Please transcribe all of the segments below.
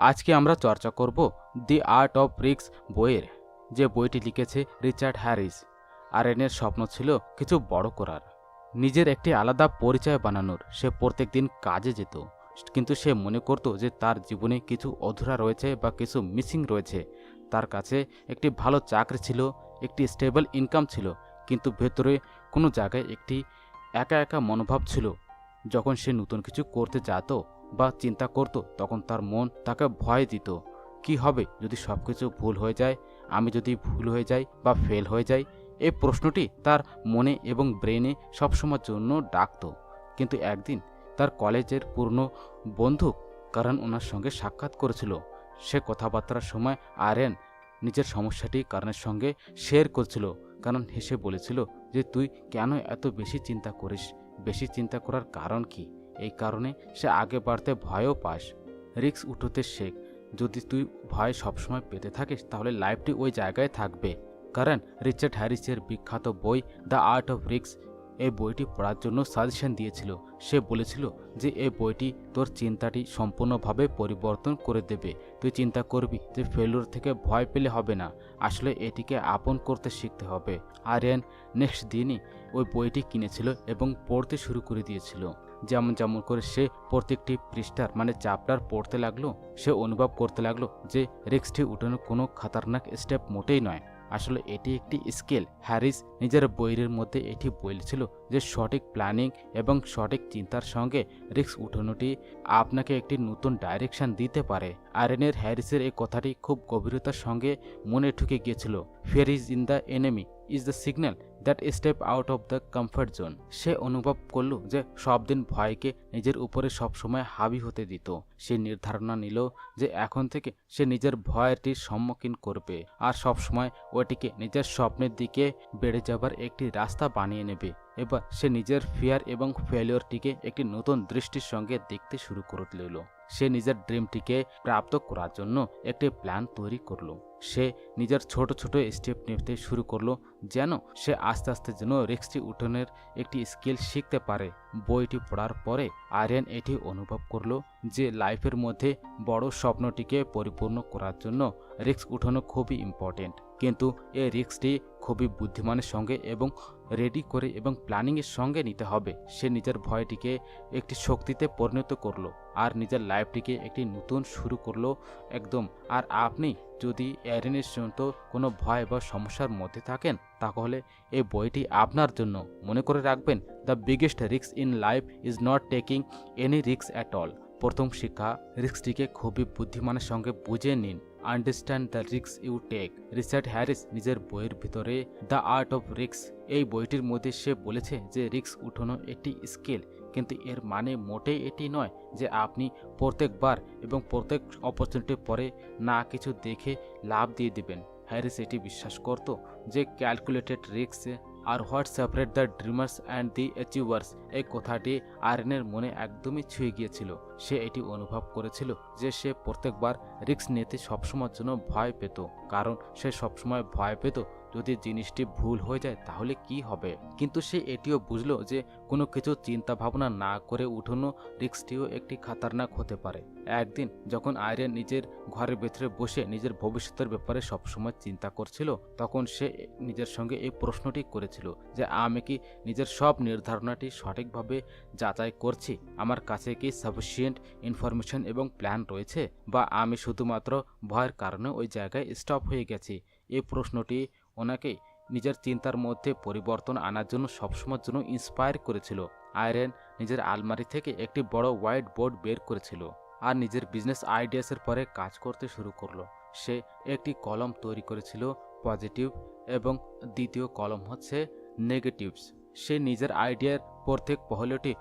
আজকে আমরা চর্চা করব দি আর্ট অফ রিস্ক বইয়ের, যে বইটি লিখেছে রিচার্ড হ্যারিস। আরএনের স্বপ্ন ছিল কিছু বড় করার, নিজের একটি আলাদা পরিচয় বানানোর। সে প্রত্যেক দিন কাজে যেত, কিন্তু সে মনে করত যে তার জীবনে কিছু অধুরা রয়েছে বা কিছু মিসিং রয়েছে। তার কাছে একটি ভালো চাকরি ছিল, একটি স্টেবল ইনকাম ছিল, কিন্তু ভেতরে কোনো জায়গায় একটি একা একা মনোভাব ছিল। যখন সে নতুন কিছু করতে যেত বা চিন্তা করত, তখন তার মন তাকে ভয় দিত। কি হবে যদি সব কিছু ভুল হয়ে যায়? আমি যদি ভুল হয়ে যাই বা ফেল হয়ে যাই? এই প্রশ্নটি তার মনে এবং ব্রেনে সবসময়ের জন্য ডাকত। কিন্তু একদিন তার কলেজের পুরনো বন্ধু কারণ ওনার সঙ্গে সাক্ষাৎ করেছিল। সে কথাবার্তার সময় আরএন নিজের সমস্যাটি কারণের সঙ্গে শেয়ার করছিল। কারণ হেসে বলেছিল যে তুই কেন এত বেশি চিন্তা করিস? বেশি চিন্তা করার কারণ কি? এই কারণে সে আগে বাড়তে ভয়ও পাস। রিস্ক উঠোতে শেখ। যদি তুই ভয় সবসময় পেতে থাকিস তাহলে লাইফটি ওই জায়গায় থাকবে। কারণ রিচার্ড হ্যারিসের বিখ্যাত বই দ্য আর্ট অফ রিস্ক, এই বইটি পড়ার জন্য সাজেশন দিয়েছিল। সে বলেছিল যে এই বইটি তোর চিন্তাটি সম্পূর্ণভাবে পরিবর্তন করে দেবে। তুই চিন্তা করবি যে ফেলুর থেকে ভয় পেলে হবে না, আসলে এটিকে আপন করতে শিখতে হবে। আরিয়ান নেক্সট দিনই ওই বইটি কিনেছিল এবং পড়তে শুরু করে দিয়েছিল। যেমন যেমন করে সে প্রত্যেকটি পৃষ্ঠার চ্যাপ্টার পড়তে লাগলো, সে অনুভব করতে লাগলো যে রিস্কটি উঠানোর কোনো খতরনাক স্টেপ মোটেই নয়। আসলে এটি একটি স্কিল। হ্যারিস নিজের বইয়ের মধ্যে এটি বলেছিল যে সঠিক প্ল্যানিং এবং সঠিক চিন্তার সঙ্গে রিস্ক উঠানোটি আপনাকে একটি নতুন ডাইরেকশন দিতে পারে। আরএনের হ্যারিসের এই কথাটি খুব গভীরতার সঙ্গে মনে ঢুকে গিয়েছিল। Fear is in the enemy is the signal that step out of the comfort zone. সে অনুভব করল যে সব দিন ভয়কে নিজের উপরে সবসময় হাবি হতে দিত। সে নির্ধারণা নিল যে এখন থেকে সে নিজের ভয়টির সম্মুখীন করবে আর সবসময় ওটিকে নিজের স্বপ্নের দিকে বেড়ে যাবার একটি রাস্তা বানিয়ে নেবে। এবার সে নিজের ফিয়ার এবং ফেলিওরটিকে একটি নতুন দৃষ্টির সঙ্গে দেখতে শুরু করে দিল। সে নিজের ড্রিমটিকে প্রাপ্ত করার জন্য একটি প্ল্যান তৈরি করলো। সে নিজের ছোট ছোট স্টেপ নিতে শুরু করলো, যেন সে আস্তে আস্তে যেন রিস্কটি উঠানোর একটি স্কিল শিখতে পারে। বইটি পড়ার পরে আরিয়ান এটি অনুভব করলো যে লাইফের মধ্যে বড় স্বপ্নটিকে পরিপূর্ণ করার জন্য রিস্ক উঠানো খুবই ইম্পর্টেন্ট, কিন্তু এই রিস্কটি খুবই বুদ্ধিমানের সঙ্গে এবং রেডি করে এবং প্ল্যানিংয়ের সঙ্গে নিতে হবে। সে নিজের ভয়টিকে একটি শক্তিতে পরিণত করলো আর নিজের লাইফটিকে একটি নতুন শুরু করলো একদম। আর আপনি যদি অ্যারেনের মতো কোনো ভয় বা সমস্যার মধ্যে থাকেন তাহলে এই বইটি আপনার জন্য। মনে করে রাখবেন, the biggest risk in life is not taking any risk at all. প্রথম শিক্ষা, রিস্কটিকে খুবই বুদ্ধিমানের সঙ্গে বুঝে নিন। Understand the risk you take. Richard Harris নিজের বইয়ের ভিতরে দ্য আর্ট অফ রিস্ক, এই বইটির মধ্যে সে বলেছে যে রিস্ক উঠানো একটি স্কিল, কিন্তু এর মানে মোটেই এটি নয় যে আপনি প্রত্যেকবার এবং প্রত্যেক অপরচুনিটির পরে না কিছু দেখে লাভ দিয়ে দেবেন। হ্যারিস এটি বিশ্বাস করত যে calculated risk are what separate the dreamers and the achievers. এই কথাটি আরএনের মনে একদমই ছুঁয়ে গিয়েছিল। সে এটি অনুভব করেছিল যে সে প্রত্যেকবার রিস্ক নিতে সবসময়ের জন্য ভয় পেত, কারণ সে সবসময় ভয় পেত যদি জিনিসটি ভুল হয়ে যায় তাহলে কি হবে। কিন্তু সে এটিও বুঝলো যে কোনো কিছু চিন্তা ভাবনা না করে উঠানো রিস্কটিও একটি খতরনাক হতে পারে। একদিন যখন আরিয়ান নিজের ঘরের ভেতরে বসে নিজের ভবিষ্যতের ব্যাপারে সবসময় চিন্তা করছিল, তখন সে নিজের সঙ্গে এই প্রশ্নটি করেছিল যে আমি কি নিজের সব নির্ধারণাটি সঠিকভাবে যাচাই করছি? আমার কাছে কি সাফিসিয়েন্ট ইনফরমেশন এবং প্ল্যান রয়েছে, বা আমি শুধুমাত্র ভয়ের কারণে ওই জায়গায় স্টপ হয়ে গেছি? এই প্রশ্নটি ওনাকে নিজের চিন্তার মধ্যে পরিবর্তন আনার জন্য সবসময়ের জন্য ইন্সপায়ার করেছিল। আয়রন নিজের আলমারি থেকে একটি বড় হোয়াইট বোর্ড বের করেছিল আর নিজের বিজনেস আইডিয়াসের পরে কাজ করতে শুরু করলো। সে একটি কলম তৈরি করেছিল পজিটিভ এবং দ্বিতীয় কলম হচ্ছে নেগেটিভস। সে নিজের আইডিয়ার প্রত্যেক পহলটি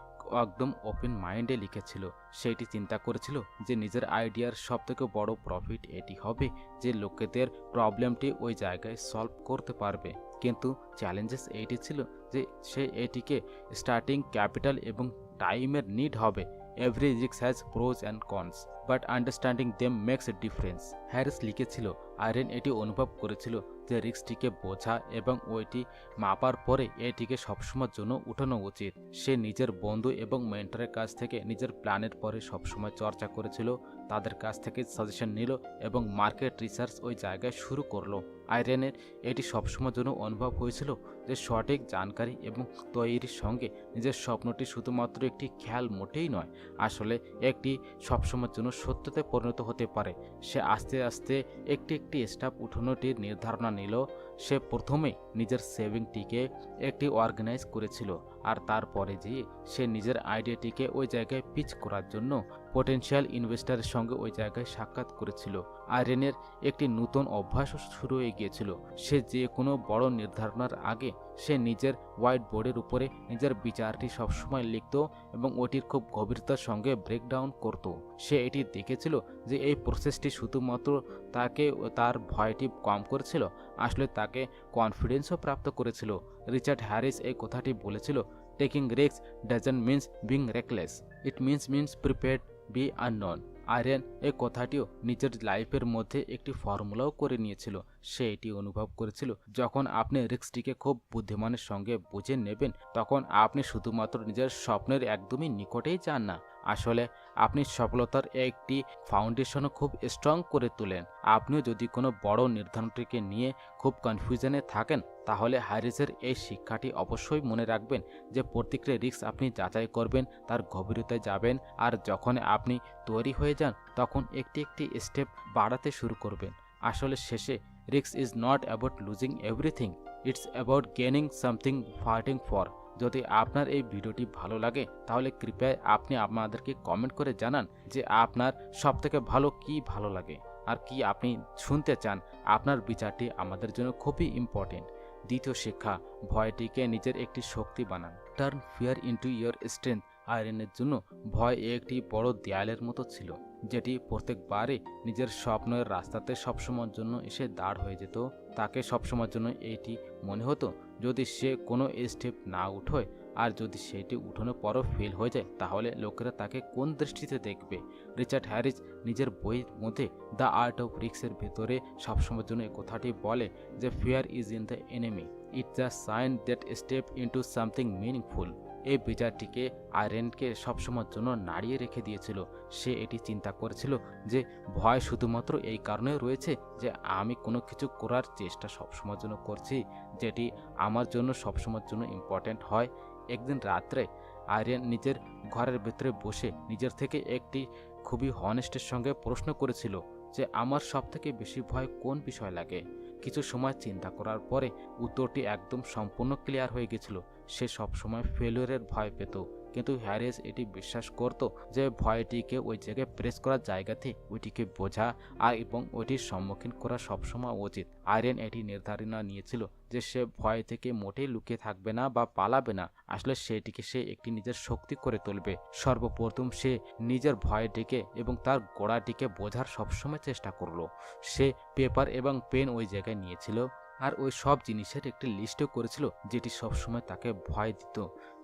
একদম ওপেন মাইন্ডে লিখেছিল। সেটি চিন্তা করেছিল যে নিজের আইডিয়ার সবথেকে বড় প্রফিট এটি হবে যে লোকেদের প্রবলেমটি ওই জায়গায় সলভ করতে পারবে। কিন্তু চ্যালেঞ্জেস এইটি ছিল যে সে এটিকে স্টার্টিং ক্যাপিটাল এবং টাইমের নিড হবে। Every risk has pros and cons, but understanding them makes a difference. Harris লিখেছিল, আয়রেন এটি অনুভব করেছিল যে রিস্কটিকে বোঝা এবং ওইটি মাপার পরে এটিকে সবসময়ের জন্য উঠানো উচিত। সে নিজের বন্ধু এবং মেন্টরের কাছ থেকে নিজের প্ল্যানের পরে সবসময় চর্চা করেছিল, তাদের কাছ থেকে সাজেশন নিল এবং মার্কেট রিসার্চ ওই জায়গায় শুরু করলো। আয়রেনের এটি সবসময়ের জন্য অনুভব হয়েছিল যে সঠিক জানকারি এবং তৈরির সঙ্গে নিজের স্বপ্নটি শুধুমাত্র একটি খেয়াল মোটেই নয়, আসলে একটি সবসময়ের জন্য সত্যতে পরিণত হতে পারে। সে আস্তে আস্তে একটি একটি স্টেপ উঠানোটির নির্ধারণা নিল। সে প্রথমে নিজের সেভিংটিকে একটি অর্গানাইজ করেছিল, আর তারপরে যেয়ে সে নিজের আইডিয়াটিকে ওই জায়গায় পিচ করার জন্য পটেনশিয়াল ইনভেস্টরের সঙ্গে ওই জায়গায় সাক্ষাৎ করেছিল। আয়রেনের একটি নতুন অভ্যাসও শুরু হয়ে গিয়েছিল। সে যে কোনো বড় নির্ধারণার আগে সে নিজের হোয়াইট বোর্ডের উপরে নিজের বিচারটি সবসময় লিখত এবং ওটির খুব গভীরতার সঙ্গে ব্রেকডাউন করত। সে এটি দেখেছিল যে এই প্রসেসটি শুধুমাত্র তাকে তার ভয়টি কম করেছিল, আসলে তাকে কনফিডেন্সও প্রাপ্ত করেছিল। রিচার্ড হ্যারিস এই কথাটি বলেছিল, taking risk doesn't means being reckless, it means prepared be unknown. আয়রেন এই কথাটিও নিজের লাইফের মধ্যে একটি ফর্মুলাও করে নিয়েছিল। সে এটি অনুভব করেছিল, যখন আপনি রিস্কটিকে খুব বুদ্ধিমানের সঙ্গে বুঝে নেবেন, তখন আপনি শুধুমাত্র নিজের স্বপ্নের একদমই নিকটেই যান না, আসলে আপনি সফলতার একটি ফাউন্ডেশনও খুব স্ট্রং করে তোলেন। আপনিও যদি কোনো বড় নির্ধারণটিকে নিয়ে খুব কনফিউশনে থাকেন, তাহলে হ্যারিসের এই শিক্ষাটি অবশ্যই মনে রাখবেন যে প্রত্যেকটি রিস্ক আপনি যাচাই করবেন, তার গভীরতায় যাবেন, আর যখন আপনি তৈরি হয়ে যান তখন একটি একটি স্টেপ বাড়াতে শুরু করবেন। আসলে শেষে risk is not about losing everything, it's about gaining something fighting for. যদি আপনার এই ভিডিওটি ভালো লাগে তাহলে কৃপয়া আপনি আমাদেরকে কমেন্ট করে জানান যে আপনার সবথেকে ভালো লাগে আর কি আপনি শুনতে চান। আপনার বিচারটি আমাদের জন্য খুবই ইম্পর্টেন্ট। দ্বিতীয় শিক্ষা, ভয়টিকে নিজের একটি শক্তি বানান। Turn fear into your strength. আয়রেনের জন্য ভয় একটি বড় দেয়ালের মতো ছিল, যেটি প্রত্যেকবারে নিজের স্বপ্নের রাস্তাতে সবসময়ের জন্য এসে দাঁড় হয়ে যেত। তাকে সবসময়ের জন্য এটি মনে হতো, যদি সে কোনো স্টেপ না উঠোয় আর যদি সেটি উঠানোর পরও ফেল হয়ে যায়, তাহলে লোকেরা তাকে কোন দৃষ্টিতে দেখবে। রিচার্ড হ্যারিস নিজের বইয়ের মধ্যে দ্য আর্ট অফ রিস্কের ভেতরে সবসময়ের জন্য এই কথাটি বলে যে fear is in the enemy, it's the sign that step into something meaningful. এই বিচারটিকে আয়রেনকে সবসময়ের জন্য নাড়িয়ে রেখে দিয়েছিল। সে এটি চিন্তা করেছিল যে ভয় শুধুমাত্র এই কারণে রয়েছে যে আমি কোনো কিছু করার চেষ্টা সবসময়ের জন্য করছি যেটি আমার জন্য সবসময়ের জন্য ইম্পর্ট্যান্ট হয়। একদিন রাত্রে আয়রেন নিজের ঘরের ভেতরে বসে নিজের থেকে একটি খুবই হনেস্টের সঙ্গে প্রশ্ন করেছিল যে আমার সবথেকে বেশি ভয় কোন বিষয় লাগে। কিছু সময় চিন্তা করার পরে উত্তরটি একদম সম্পূর্ণ ক্লিয়ার হয়ে গেছিল। সে সবসময় ফেলিওরের ভয় পেত, কিন্তু হ্যারিস এটি বিশ্বাস করত যে ভয়টিকে ওই জায়গায় প্রেস করার জায়গাতে ওইটিকে বোঝা আর এবং ওইটির সম্মুখীন করা সবসময় উচিত। আয়রেন এটি নির্ধারণা নিয়েছিল যে সে ভয় থেকে মোটেই লুকিয়ে থাকবে না বা পালাবে না, আসলে সেটিকে সে একটি নিজের শক্তি করে তুলবে। সর্বপ্রথম সে নিজের ভয়টিকে এবং তার গোড়াটিকে বোঝার সবসময় চেষ্টা করলো। সে পেপার এবং পেন ওই জায়গায় নিয়েছিল আর ওই সব জিনিসের একটি লিস্টও করেছিল যেটি সবসময় তাকে ভয় দিত।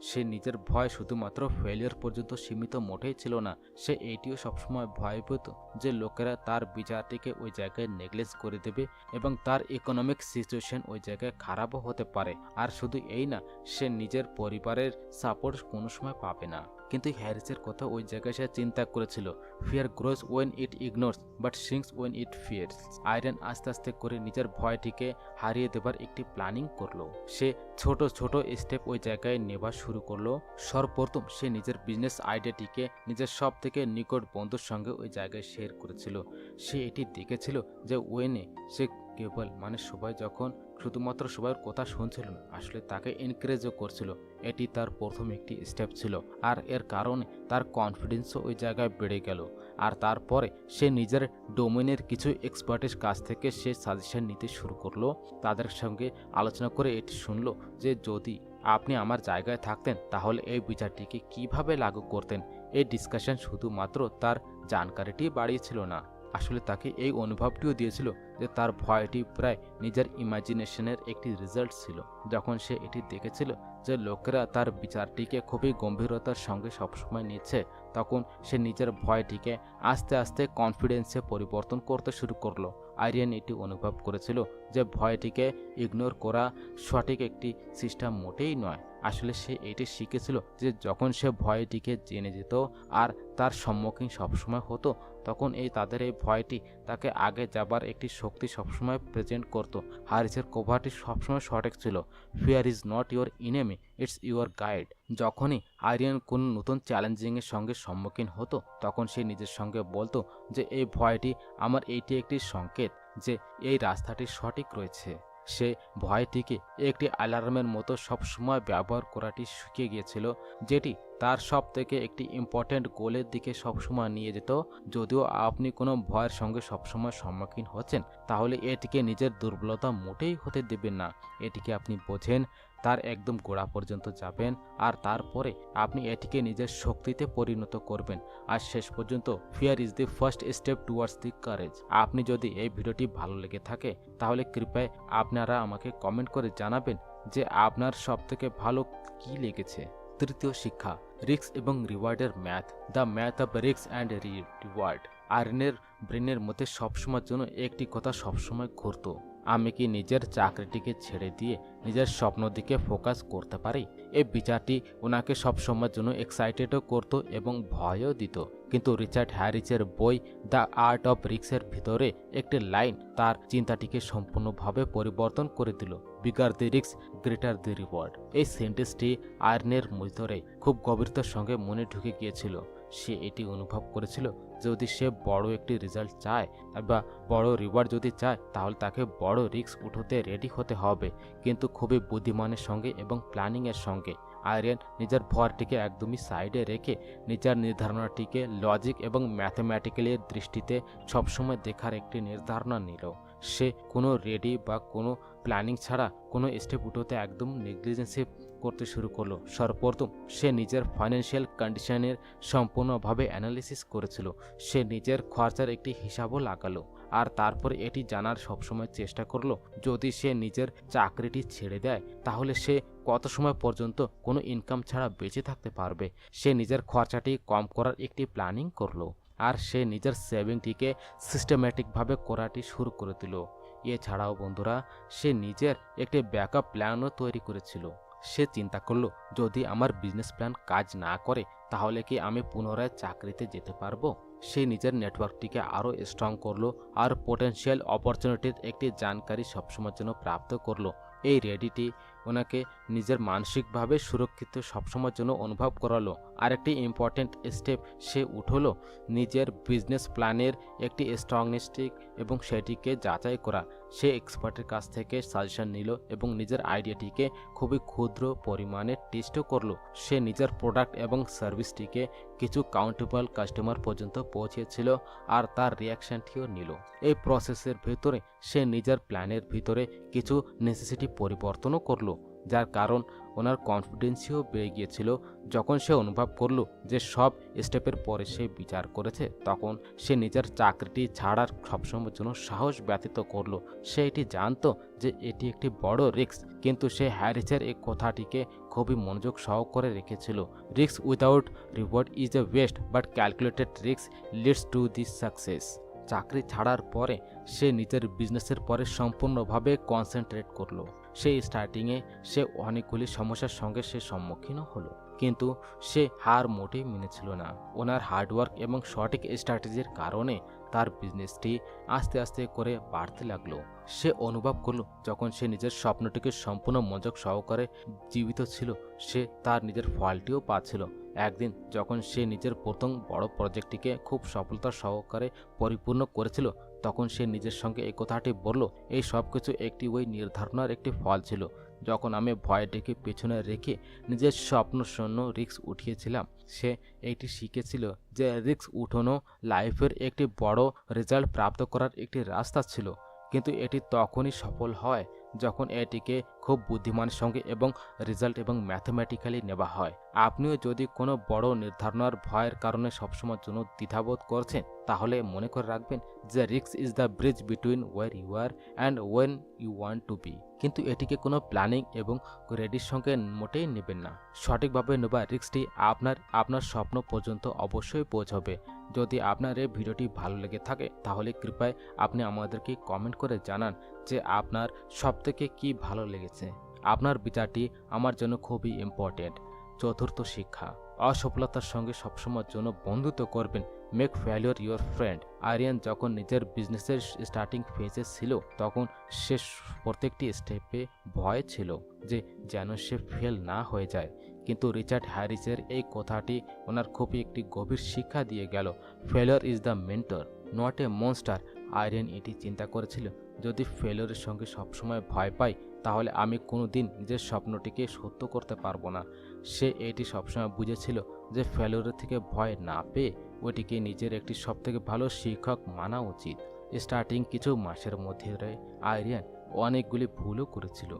সে নিজের ভয় শুধুমাত্র ফেলিয়ার পর্যন্ত সীমিত মোটেই ছিল না, সে এইটিও সবসময় ভয় পেত যে লোকেরা তার বিচারটিকে ওই জায়গায় নেগলেক্ট করে দেবে এবং তার ইকোনমিক সিচুয়েশন ওই জায়গায় খারাপও হতে পারে। আর শুধু এই না, সে নিজের পরিবারের সাপোর্ট কোনো সময় পাবে না। কিন্তু হ্যারিসের কথা ওই জায়গায় সে চিন্তা করেছিল, fear grows when it ignores but sinks when it fears. আয়রেন আস্তে আস্তে করে নিজের ভয়টিকে হারিয়ে দেবার একটি প্ল্যানিং করলো। সে ছোট ছোট স্টেপ ওই জায়গায় নেওয়া শুরু করলো। সর্বপ্রথম সে নিজের বিজনেস আইডিয়াটিকে নিজের সব থেকে নিকট বন্ধুর সঙ্গে ওই জায়গায় শেয়ার করেছিল। সে এটি দেখেছিল যে ওয়েনে সে কেবল সবাই যখন শুধুমাত্র সবার কথা শুনছিল না, আসলে তাকে এনকারেজও করছিল। এটি তার প্রথম একটি স্টেপ ছিল, আর এর কারণে তার কনফিডেন্সও ওই জায়গায় বেড়ে গেল। আর তারপরে সে নিজের ডোমেনের কিছু এক্সপার্টের কাছ থেকে সে সাজেশন নিতে শুরু করলো। তাদের সঙ্গে আলোচনা করে এটি শুনলো যে যদি আপনি আমার জায়গায় থাকতেন তাহলে এই বিচারটিকে কিভাবে লাগু করতেন। এই ডিসকাশন শুধুমাত্র তার জানকারিটি বাড়িয়েছিল না, আসলে তাকে এই অনুভবটিও দিয়েছিল যে তার ভয়টি প্রায় নিজের ইমাজিনেশনের একটি রেজাল্ট ছিল। যখন সে এটি দেখেছিল যে লোকেরা তার বিচারটিকে খুবই গম্ভীরতার সঙ্গে সবসময় নিচ্ছে, তখন সে নিজের ভয়টিকে আস্তে আস্তে কনফিডেন্সে পরিবর্তন করতে শুরু করলো। আরিয়ান এটি অনুভব করেছিল যে ভয়টিকে ইগনোর করা সঠিক একটি সিস্টেম মোটেই নয়। আসলে সে এটি শিখেছিল যে যখন সে ভয়টিকে জেনে যেত আর তার সম্মুখীন সবসময় হতো, তখন তাদের এই ভয়টি তাকে আগে যাবার একটি শক্তি সবসময় প্রেজেন্ট করত। হারিসের কভারটি সবসময় সঠিক ছিল। Fear is not your enemy, it's your guide. যখনই আরিয়ান কোনো নতুন চ্যালেঞ্জিংয়ের সঙ্গে সম্মুখীন হতো, তখন সে নিজের সঙ্গে বলতো যে এই ভয়টি আমার এইটি একটি সংকেত যে এই রাস্তাটি সঠিক রয়েছে। সে ভয়টিকে একটি অ্যালার্মের মতো সবসময় ব্যবহার করাটি শিখে গিয়েছিল, যেটি তার সব থেকে একটি ইম্পর্ট্যান্ট গোলের দিকে সবসময় নিয়ে যেত। যদিও আপনি কোনো ভয়ের সঙ্গে সবসময় সম্মুখীন হচ্ছেন, তাহলে এটিকে নিজের দুর্বলতা মোটেই হতে দেবেন না। এটিকে আপনি বোঝেন, তার একদম গোড়া পর্যন্ত যাবেন, আর তারপরে আপনি এটিকে নিজের শক্তিতে পরিণত করবেন। আর শেষ পর্যন্ত fear is the first step towards the courage. আপনি যদি এই ভিডিওটি ভালো লেগে থাকে, তাহলে কৃপয়া আপনারা আমাকে কমেন্ট করে জানাবেন যে আপনার সবথেকে ভালো কি লেগেছে। তৃতীয় শিক্ষা, রিস্ক এবং রিওয়ার্ডের math. The math of risk and reward. আর্নের ব্রেনের মধ্যে সবসময়ের জন্য একটি কথা সবসময় ঘুরত, আমি কি নিজের চাকরিটিকে ছেড়ে দিয়ে নিজের স্বপ্ন দিকে ফোকাস করতে পারি? এই বিচারটি ওনাকে সবসময়ের জন্য এক্সাইটেডও করত এবং ভয়ও দিত। কিন্তু রিচার্ড হ্যারিসের বই দ্য আর্ট অফ রিস্কের ভিতরে একটি লাইন তার চিন্তাটিকে সম্পূর্ণভাবে পরিবর্তন করে দিল। Bigger the risk, greater the reward. এই সেন্টেন্সটি আর্নের ভিতরে খুব গভীরতার সঙ্গে মনে ঢুকে গিয়েছিল। সে এটি অনুভব করেছিল, যদি সে বড় একটি রেজাল্ট চায় বা বড় রিওয়ার্ড যদি চায়, তাহলে তাকে বড় রিস্ক উঠাতে রেডি হতে হবে, কিন্তু খুবই বুদ্ধিমানের সঙ্গে এবং প্ল্যানিংয়ের সঙ্গে। আরিয়ান নিজের ভরটিকে একদমই সাইডে রেখে নিজের নির্ধারণটিকে লজিক এবং ম্যাথমেটিক্যালের দৃষ্টিতে সবসময় দেখার একটি নির্ধারণা নিল। সে কোনো রেডি বা কোনো প্ল্যানিং ছাড়া কোনো স্টেপ উঠোতে একদম নেগলিজেন্সি করতে শুরু করলো। সর্বপ্রথম সে নিজের ফাইন্যান্সিয়াল কন্ডিশনের সম্পূর্ণভাবে অ্যানালিসিস করেছিল। সে নিজের খরচার একটি হিসাবও লাগালো, আর তারপরে এটি জানার সবসময় চেষ্টা করলো যদি সে নিজের চাকরিটি ছেড়ে দেয়, তাহলে সে কত সময় পর্যন্ত কোনো ইনকাম ছাড়া বেঁচে থাকতে পারবে। সে নিজের খরচাটি কম করার একটি প্ল্যানিং করলো, আর সে নিজের সেভিংটিকে সিস্টেম্যাটিকভাবে করাটি শুরু করে দিল। এছাড়াও বন্ধুরা, সে নিজের একটি ব্যাকআপ প্ল্যানও তৈরি করেছিল। সে চিন্তা করলো, যদি আমার বিজনেস প্ল্যান কাজ না করে, তাহলে কি আমি পুনরায় চাকরিতে যেতে পারবো? সে নিজের নেটওয়ার্কটিকে আরও স্ট্রং করলো আর পোটেনশিয়াল অপরচুনিটির একটি জানকারি সবসময়ের জন্য প্রাপ্ত করলো। এই রেডিটি ওনাকে নিজের মানসিকভাবে সুরক্ষিত সবসময়ের জন্য অনুভব করালো। আরেকটি ইম্পর্ট্যান্ট স্টেপ সে উঠলো নিজের বিজনেস প্ল্যানের একটি স্ট্রংনেসটিক এবং সেটিকে যাচাই করা। সে এক্সপার্টের কাছ থেকে সাজেশন নিল এবং নিজের আইডিয়াটিকে খুবই ক্ষুদ্র পরিমাণে টেস্টও করলো। সে নিজের প্রোডাক্ট এবং সার্ভিসটিকে কিছু কাউন্টেবল কাস্টমার পর্যন্ত পৌঁছেছিল আর তার রিয়াকশনটিও নিল। এই প্রসেসের ভিতরে সে নিজের প্ল্যানের ভিতরে কিছু নেসেসিটি পরিবর্তনও করলো, যার কারণ ওনার কনফিডেন্সিও বেড়ে গিয়েছিল। যখন সে অনুভব করলো যে সব স্টেপের পরে সে বিচার করেছে, তখন সে নিজের চাকরিটি ছাড়ার সবসময়ের জন্য সাহস ব্যতীত করলো। সে এটি জানতো যে এটি একটি বড় রিস্ক, কিন্তু সে হ্যারিসের এই কথাটিকে খুবই মনোযোগ সহকারে রেখেছিল। Risk without reward is a West, but calculated risk leads to the success. চাকরি ছাড়ার পরে সে নিজের বিজনেসের পরে সম্পূর্ণভাবে কনসেন্ট্রেট করলো। সেই স্টার্টিংয়ে সে অনেকগুলি সমস্যার সঙ্গে সে সম্মুখীনও হলো, কিন্তু সে হার মোটেই মেনেছিল না। ওনার হার্ডওয়ার্ক এবং সঠিক স্ট্র্যাটেজির কারণে তার বিজনেসটি আস্তে আস্তে করে বাড়তে লাগলো। সে অনুভব করলো, যখন সে নিজের স্বপ্নটিকে সম্পূর্ণ মনোযোগ সহকারে জীবিত ছিল, সে তার নিজের ফলটিও পাচ্ছিল। একদিন যখন সে নিজের প্রথম বড় প্রজেক্টটিকে খুব সফলতা সহকারে পরিপূর্ণ করেছিল, তখন সে নিজের সঙ্গে এই কথাটি বলল, এই সব কিছু একটি ওই নির্ধারণার একটি ফল ছিল। যখন আমি ভয়টিকে পেছনে রেখে নিজের স্বপ্ন শূন্য রিস্ক উঠিয়েছিলাম, সে এইটি শিখেছিল যে রিস্ক উঠানো লাইফের একটি বড় রেজাল্ট প্রাপ্ত করার একটি রাস্তা ছিল, কিন্তু এটি তখনই সফল হয় যখন এটিকে খুব বুদ্ধিমানের সঙ্গে এবং রেজাল্ট এবং ম্যাথমেটিক্যালি নেওয়া হয়। আপনিও যদি কোনো বড় নির্ধারণার ভয়ের কারণে সবসময়ের জন্য দ্বিধাবোধ করছেন, তাহলে মনে করে রাখবেন যে risk is the bridge between where you are and when you want to be. কিন্তু এটিকে কোনো প্ল্যানিং এবং রেডির সঙ্গে মোটেই নেবেন না। সঠিকভাবে নেওয়া রিস্কটি আপনার স্বপ্ন পর্যন্ত অবশ্যই পৌঁছবে। যদি আপনার এই ভিডিওটি ভালো লেগে থাকে, তাহলে কৃপায় আপনি আমাদেরকে কমেন্ট করে জানান যে আপনার সবথেকে কী ভালো লেগেছে। আপনার বিচারটি আমার জন্য খুবই ইম্পর্টেন্ট। চতুর্থ শিক্ষা, অসফলতার সঙ্গে সবসময়ের জন্য বন্ধুত্ব করবেন। Make failure your friend. Aryan যখন নিজের বিজনেসের স্টার্টিং ফেজে ছিল, তখন সে প্রত্যেকটি স্টেপে ভয় ছিল যে যেন সে ফেল না হয়ে যায়। কিন্তু রিচার্ড হ্যারিসের এই কথাটি ওনার খুবই একটি গভীর শিক্ষা দিয়ে গেল। Failure is the mentor, not a monster. Aryan এটি চিন্তা করেছিল, যদি ফেলিওরের সঙ্গে সবসময় ভয় পাই, তাহলে আমি কোনো দিন নিজের স্বপ্নটিকে সত্য করতে পারবো না। সে এটি সবসময় বুঝেছিল যে ফেলিওরের থেকে ভয় না পেয়ে ওটিকে নিজের একটি সবথেকে ভালো শিক্ষক মানা উচিত। স্টার্টিং কিছু মাসের মধ্যে আরিয়ান অনেকগুলি ভুলও করেছিল।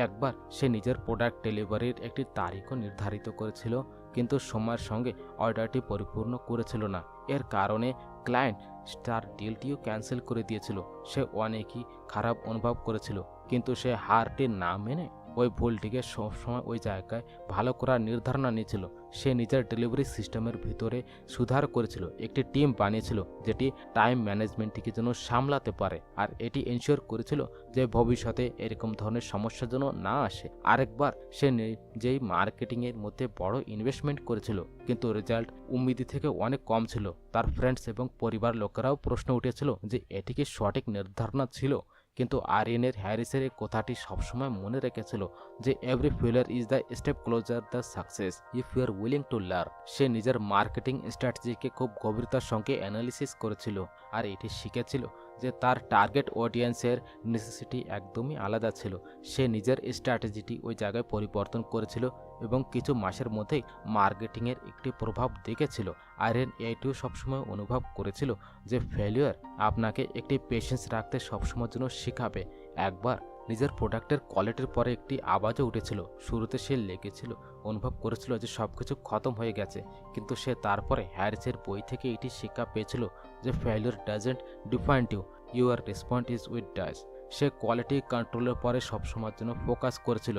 একবার সে নিজের প্রোডাক্ট ডেলিভারির একটি তারিখও নির্ধারিত করেছিল, কিন্তু সময়ের সঙ্গে অর্ডারটি পরিপূর্ণ করেছিল না। এর কারণে ক্লায়েন্ট তার ডিলটিও ক্যান্সেল করে দিয়েছিল। সে অনেকই খারাপ অনুভব করেছিল, কিন্তু সে হারটি না মেনে ওই ভুলটিকে সবসময় ওই জায়গায় ভালো করার নির্ধারণা নিয়েছিল। সে নিজের ডেলিভারি সিস্টেমের ভিতরে সুধার করেছিল, একটি টিম বানিয়েছিল যেটি টাইম ম্যানেজমেন্টটিকে যেন সামলাতে পারে, আর এটি এনশিওর করেছিল যে ভবিষ্যতে এরকম ধরনের সমস্যা যেন না আসে। আরেকবার সে নিজেই মার্কেটিংয়ের মধ্যে বড় ইনভেস্টমেন্ট করেছিল, কিন্তু রেজাল্ট উম্মিদ থেকে অনেক কম ছিল। তার ফ্রেন্ডস এবং পরিবার লোকেরাও প্রশ্ন উঠেছিল যে এটি কি সঠিক নির্ধারণা ছিল। কিন্তু আরিয়ানের হ্যারিসের এই কথাটি সবসময় মনে রেখেছিল যে every failure is the step closer the success if you are willing to learn. সে নিজের মার্কেটিং স্ট্র্যাটেজিকে খুব গভীরতার সঙ্গে অ্যানালিসিস করেছিল, আর এটি শিখেছিল যে তার টার্গেট অডিয়েন্সের নেসেসিটি একদমই আলাদা ছিল। সে নিজের স্ট্র্যাটেজিটি ওই জায়গায় পরিবর্তন করেছিল এবং কিছু মাসের মধ্যেই মার্কেটিংয়ের একটি প্রভাব দেখেছিল। আরিয়ান এইটিও সবসময় অনুভব করেছিল যে ফেলিওর আপনাকে একটি পেশেন্স রাখতে সবসময়ের জন্য শেখাবে। একবার নিজের প্রোডাক্টের কোয়ালিটির পরে একটি আওয়াজও উঠেছিল। শুরুতে সে লেগেছিল, অনুভব করেছিল যে সব কিছু খতম হয়ে গেছে, কিন্তু সে তারপরে হ্যারিসের বই থেকে এটি শিক্ষা পেয়েছিল যে failure doesn't define you, your response is with does. সে কোয়ালিটি কন্ট্রোলের পরে সবসময়ের জন্য ফোকাস করেছিল,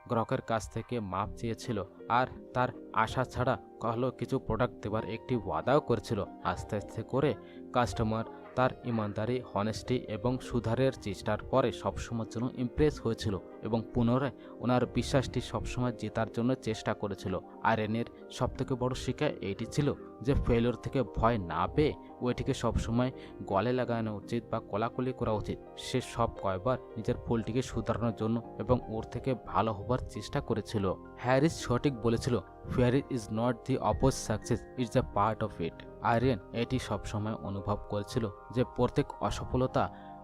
গ্রাহকের কাছ থেকে মাপ চেয়েছিল, আর তার আশা ছাড়া কিছু প্রোডাক্ট দেওয়ার একটি ওয়াদাও করেছিল। আস্তে আস্তে করে কাস্টমার তার ইমানদারি, হনেস্টি এবং সুধারের চেষ্টার পরে সবসময়ের জন্য ইমপ্রেস হয়েছিল এবং পুনরায় ওনার বিশ্বাসটি সবসময় জেতার জন্য চেষ্টা করেছিল। আরিয়ানের সবথেকে বড় শিক্ষা এইটি ছিল যে ফেলিওর থেকে ভয় না পেয়ে ওইটিকে সবসময় গলে লাগানো উচিত বা কোলাকুলি করা উচিত। সে সব কয়বার নিজের ভুলটিকে সুধারণের জন্য এবং ওর থেকে ভালো হবার চেষ্টা করেছিল। হ্যারিস সঠিক বলেছিল, fear is not the oppose success, it's a part of it. Aryan এটি সবসময় অনুভব করেছিল যে প্রত্যেক অসফলতা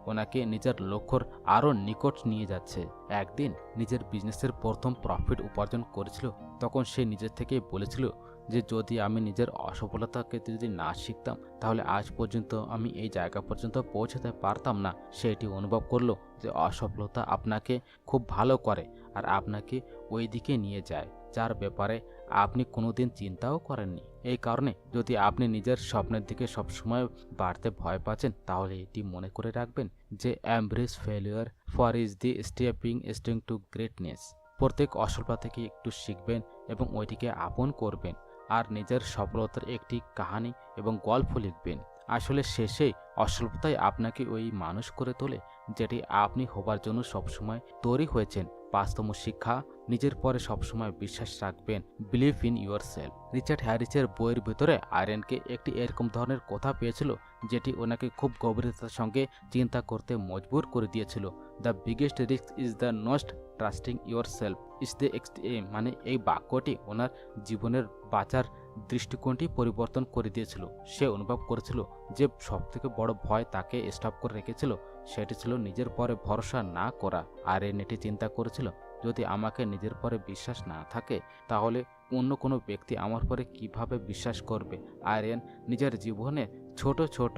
ওনাকে নিজের লক্ষ্যর আরও নিকট নিয়ে যাচ্ছে। একদিন নিজের বিজনেসের প্রথম প্রফিট উপার্জন করেছিল, তখন সে নিজের থেকেই বলেছিল যে যদি আমি নিজের অসফলতাকে যদি না শিখতাম, তাহলে আজ পর্যন্ত আমি এই জায়গা পর্যন্ত পৌঁছাতে পারতাম না। সে এটি অনুভব করলো যে অসফলতা আপনাকে খুব ভালো করে আর আপনাকে ওই দিকে নিয়ে যায় যার ব্যাপারে আপনি কোনোদিন চিন্তাও করেননি। এই কারণে যদি আপনি নিজের স্বপ্নের দিকে সবসময় বাড়তে ভয় পাচ্ছেন, তাহলে এটি মনে করে রাখবেন যে embrace failure for is the stepping stone two greatness. প্রত্যেক অসফলতা থেকে একটু শিখবেন এবং ওইটিকে আপন করবেন, আর নিজের সফলতার একটি কাহিনী এবং গল্প লিখবেন। আসলে শেষে অসফলতাই আপনাকে ওই মানুষ করে তোলে যেটি আপনি হবার জন্য সবসময় তৈরি হয়েছেন। বাস্তব শিক্ষা, নিজের পরে সবসময় বিশ্বাস রাখবেন। Believe in your self. Richard হ্যারিসের বইয়ের ভিতরে আরিয়ানকে একটি এরকম ধরনের কথা পেয়েছিল যেটি ওনাকে খুব গভীরতার সঙ্গে চিন্তা করতে মজবুর করে দিয়েছিল। The biggest risk is the not trusting yourself is the extreme. মানে এই বাক্যটি ওনার জীবনের বাঁচার দৃষ্টিকোণটি পরিবর্তন করে দিয়েছিল। সে অনুভব করেছিল যে সবথেকে বড় ভয় তাকে স্টপ করে রেখেছিল সেটি ছিল নিজের পরে ভরসা না করা। আর এটি চিন্তা করেছিল, যদি আমাকে নিজের পরে বিশ্বাস না থাকে, তাহলে অন্য কোনো ব্যক্তি আমার পরে কিভাবে বিশ্বাস করবে। আরিয়ান নিজের জীবনে ছোট ছোট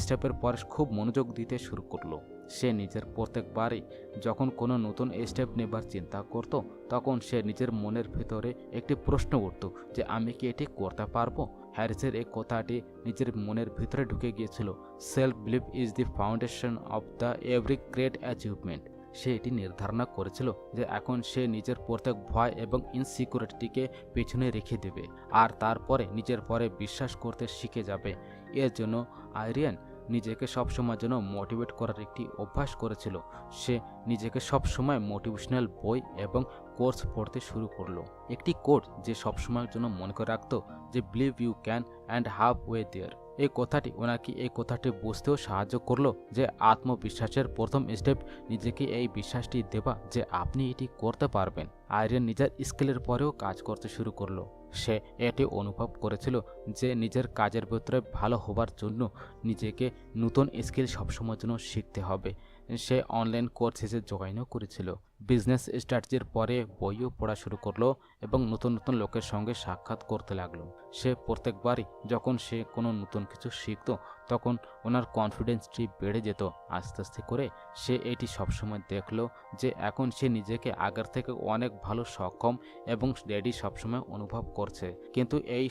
স্টেপের পর খুব মনোযোগ দিতে শুরু করলো। সে নিজের প্রত্যেকবারই যখন কোনো নতুন স্টেপ নেবার চিন্তা করত, তখন সে নিজের মনের ভিতরে একটি প্রশ্ন উঠত যে আমি কি এটি করতে পারবো। হ্যারিসের এই কথাটি নিজের মনের ভিতরে ঢুকে গিয়েছিল। Self believe is the foundation of the every great achievement. সে এটি নির্ধারণ করেছিল যে এখন সে নিজের প্রত্যেক ভয় এবং ইনসিকিউরিটিকে পেছনে রেখে দেবে আর তারপরে নিজের পরে বিশ্বাস করতে শিখে যাবে। এর জন্য আইরিয়ান নিজেকে সবসময়ের জন্য মোটিভেট করার একটি অভ্যাস করেছিল। সে নিজেকে সবসময় মোটিভেশনাল বই এবং কোর্স পড়তে শুরু করলো। একটি কোট যে সবসময়ের জন্য মনে করে রাখতো যে believe you can and halfway there. এই কথাটি ওনাকে এই কথাটি বুঝতেও সাহায্য করলো যে আত্মবিশ্বাসের প্রথম স্টেপ নিজেকে এই বিশ্বাসটি দেবা যে আপনি এটি করতে পারবেন। আইরিয়ান নিজের স্কিলের পরেও কাজ করতে শুরু করলো। সে এটি অনুভব করেছিল যে নিজের কাজের ভিতরে ভালো হবার জন্য নিজেকে নতুন স্কিল সবসময়ের জন্য শিখতে হবে। সে অনলাইন কোর্সেসে জয়েনও করেছিল, বিজনেস স্ট্র্যাটেজির পরে বইও পড়া শুরু করলো এবং নতুন নতুন লোকের সঙ্গে সাক্ষাৎ করতে লাগলো। সে প্রত্যেকবারই যখন সে কোনো নতুন কিছু শিখতো তখন ওনার কনফিডেন্সটি বেড়ে যেত। আস্তে আস্তে করে সে এটি সবসময় দেখলো যে এখন সে নিজেকে আগের থেকে অনেক ভালো সক্ষম এবং রেডি সবসময় অনুভব করছে। কিন্তু এই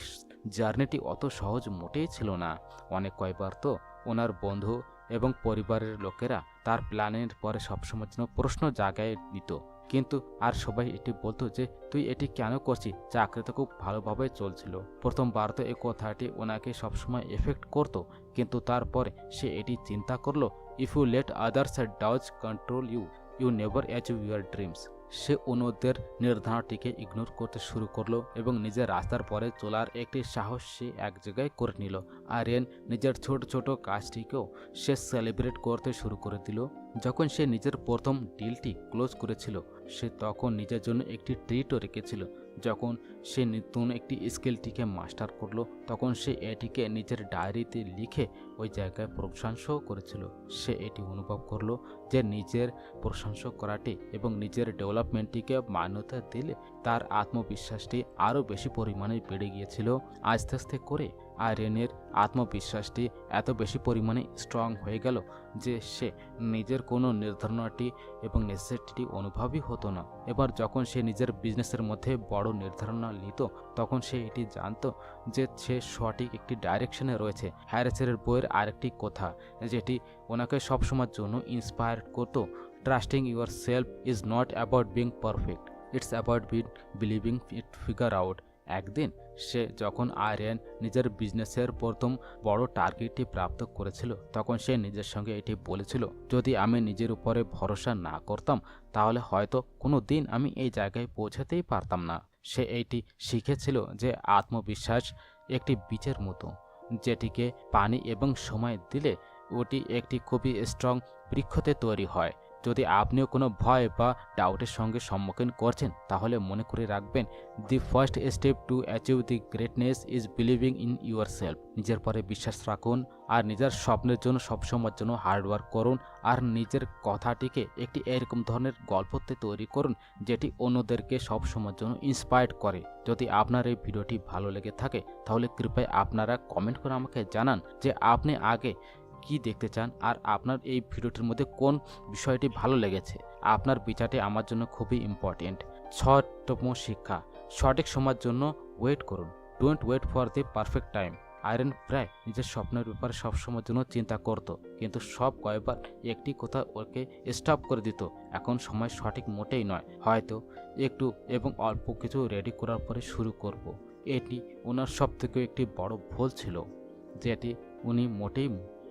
জার্নিটি অত সহজ মোটেই ছিল না। অনেক কয়েকবার তো ওনার বন্ধু এবং পরিবারের লোকেরা তার প্ল্যানের পরে সবসময়ের জন্য প্রশ্ন জাগায় দিত, কিন্তু আর সবাই এটি বলতো যে তুই এটি কেন করছিস, চাকরি তো খুব ভালোভাবে চলছিল। প্রথমবার তো এই কথাটি ওনাকে সবসময় এফেক্ট করতো, কিন্তু তারপরে সে এটি চিন্তা করলো if you let others doubts control you, you never achieve your dreams. সে অন্যদের নির্ধারণটিকে ইগনোর করতে শুরু করলো এবং নিজের রাস্তার পরে চলার একটি সাহস সে এক জায়গায় করে নিল। আরিয়ান নিজের ছোট ছোট কাজটিকেও সে সেলিব্রেট করতে শুরু করে দিল। যখন সে নিজের প্রথম ডিলটি ক্লোজ করেছিল সে তখন নিজের জন্য একটি ট্রিটও রেখেছিল। যখন সে নতুন একটি স্কিলটিকে মাস্টার করলো তখন সে এটিকে নিজের ডায়েরিতে লিখে ওই জায়গায় প্রশংসাও করেছিল। সে এটি অনুভব করলো যে নিজের প্রশংসা করাটি এবং নিজের ডেভেলপমেন্টটিকে মান্যতা দিলে তার আত্মবিশ্বাসটি আরও বেশি পরিমাণে বেড়ে গিয়েছিল। আস্তে আস্তে করে আইরিয়ানের আত্মবিশ্বাসটি এত বেশি পরিমাণে স্ট্রং হয়ে গেল যে সে নিজের কোনো নির্ধারণটি এবং নেসেসিটি অনুভবই হতো না। এবার যখন সে নিজের বিজনেসের মধ্যে বড় নির্ধারণা নিত তখন সে এটি জানতো যে সে সঠিক একটি ডাইরেকশনে রয়েছে। হ্যারিসের বইয়ের আরেকটি কথা যেটি ওনাকে সবসময়ের জন্য ইন্সপায়ার করতো, trusting yourself is not about being perfect, it's about believing it figure out. একদিন সে যখন আরিয়ান নিজের বিজনেসের প্রথম বড় টার্গেটটি প্রাপ্ত করেছিল তখন সে নিজের সঙ্গে এটি বলেছিল যদি আমি নিজের উপরে ভরসা না করতাম তাহলে হয়তো কোনো দিন আমি এই জায়গায় পৌঁছাতেই পারতাম না। সে এইটি শিখেছিল যে আত্মবিশ্বাস একটি বীজের মতো, যেটিকে পানি এবং সময় দিলে ওটি একটি খুবই স্ট্রং বৃক্ষতে তৈরি হয়। যদি আপনিও কোনো ভয় বা ডাউটের সঙ্গে সম্মুখীন করছেন তাহলে মনে করে রাখবেন the first step to achieve the greatness is believing in your self. নিজের পরে বিশ্বাস রাখুন আর নিজের স্বপ্নের জন্য সবসময়ের জন্য হার্ডওয়ার্ক করুন আর নিজের কথাটিকে একটি এরকম ধরনের গল্পতে তৈরি করুন যেটি অন্যদেরকে সবসময়ের জন্য ইন্সপায়ার্ড করে। যদি আপনার এই ভিডিওটি ভালো লেগে থাকে তাহলে কৃপয়া আপনারা কমেন্ট করে আমাকে জানান যে আপনি আগে কি দেখতে চান আর আপনার এই ভিডিওটির মধ্যে কোন বিষয়টি ভালো লেগেছে। আপনার বিচারটি আমার জন্য খুবই ইম্পর্টেন্ট। 6তম শিক্ষা, সঠিক সময়ের জন্য ওয়েট করুন। Don't wait for the perfect time. আয়রন প্রায় নিজের স্বপ্নের ব্যাপারে সবসময়ের জন্য চিন্তা করত, কিন্তু সব কয়েকবার একটি কথা ওকে স্টপ করে দিত। এখন সময় সঠিক মোটেই নয়, হয়তো একটু এবং অল্প কিছু রেডি করার পরে শুরু করব। এটি ওনার সব থেকে একটি বড় ভুল ছিল যেটি উনি মোটেই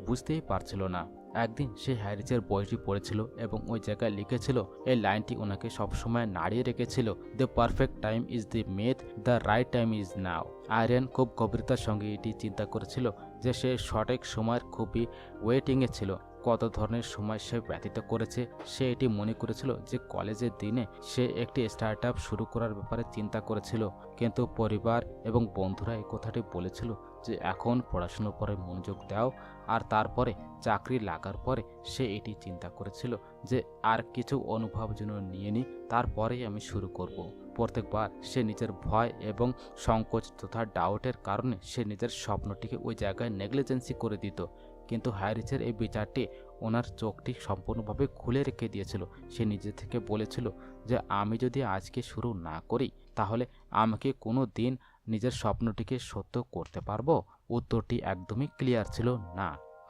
বুঝতেই পারছিল না। একদিন সে হ্যারিসের বইটি পড়েছিল এবং ওই জায়গায় লিখেছিল, এই লাইনটি ওনাকে সবসময় নাড়িয়ে রেখেছিল, the perfect time is the myth, the right time is now. Aryan খুব গভীরতার সঙ্গে এটি চিন্তা করেছিল যে সে সঠিক সময়ের খুবই ওয়েটিংয়ে ছিল, কত ধরনের সময় সে ব্যতীত করেছে। সে এটি মনে করেছিল যে কলেজের দিনে সে একটি স্টার্ট আপ শুরু করার ব্যাপারে চিন্তা করেছিল, কিন্তু পরিবার এবং বন্ধুরা এই কথাটি বলেছিল যে এখন পড়াশুনোর পরে মনোযোগ দাও। আর তারপরে চাকরি লাগার পরে সে এটি চিন্তা করেছিল যে আর কিছু অনুভব যেন নিয়ে নিই, তারপরেই আমি শুরু করব। প্রত্যেকবার সে নিজের ভয় এবং সংকোচ তথা ডাউটের কারণে সে নিজের স্বপ্নটিকে ওই জায়গায় নেগলিজেন্সি করে দিত। কিন্তু হ্যারিসের এই বিচারটি ওনার চোখটি সম্পূর্ণভাবে খুলে রেখে দিয়েছিল। সে নিজে থেকে বলেছিল যে আমি যদি আজকে শুরু না করি তাহলে আমাকে কোনো দিন নিজের স্বপ্নটিকে সত্য করতে পারবো। উত্তরটি একদমই ক্লিয়ার ছিল, না।